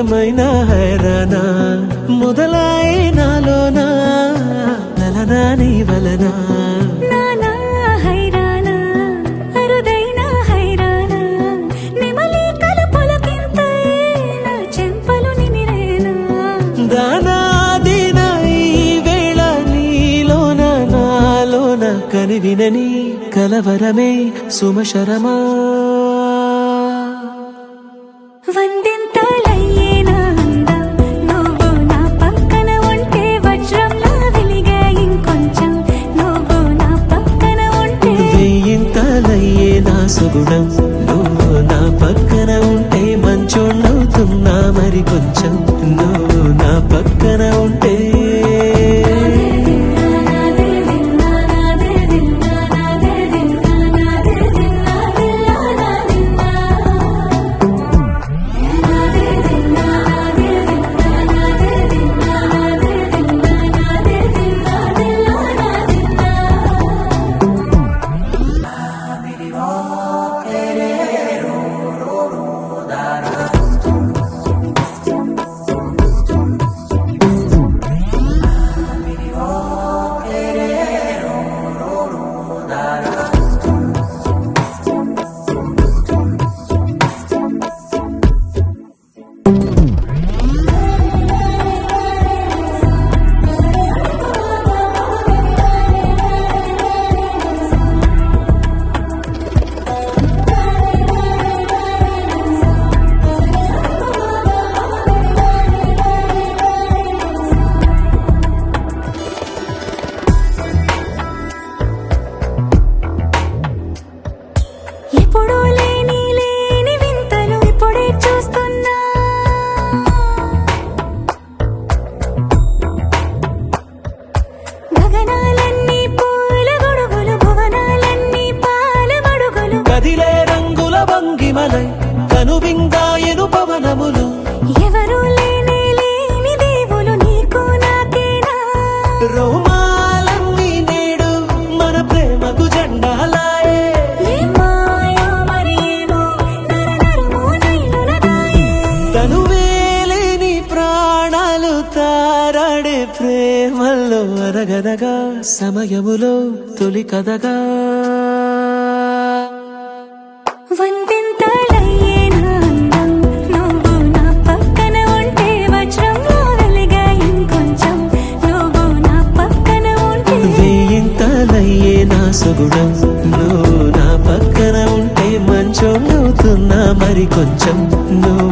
ఏమైనా హైరానా మొదలాయే నాలోనా లలనా నీ వలనా కనివినని కలవరమే సుమశరమా వందింతలయ్యేనా నువ్వు నా పక్కన ఉంటే వజ్రంలా వెలిగే ఇంకొంచెం నువ్వు నా పక్కన ఉంటే వెయ్యింతలయ్యేనా సుగుణం నువ్వు నా పక్కన ఉంటే మంచోణ్ణవుతున్నా మరి కొంచెం నువ్వు నా పక్కన ఉంటే ఎప్పుడూ లేని వింతలు ఇప్పుడే చూస్తున్నా గగనాలన్నీ పూల గొడుగులు భువనాలన్నీ పాల మడుగులు కదిలే రంగుల భంగిమలై కనువిందాయను పవనములు ఎవరూ లేని దేవులు నీకు నాకేనా రోమాలన్నీ నేడు మన ప్రేమకు జెండాలాయే తనువేలేని ప్రాణాలు తారాడే ప్రేమల్లో అరగదగా సమయములో తొలి కదగా వందింతలయ్యేనా నువ్వు నా పక్కన ఉంటే వజ్రంలా వెలిగే ఇంకొంచెం నువ్వు నా పక్కన ఉంటే వెయ్యింతలయ్యేనా సుగుణం నువ్వు నా పక్కన ఉంటే మంచోణ్ణవుతున్నా మరి కొంచెం నువ్వు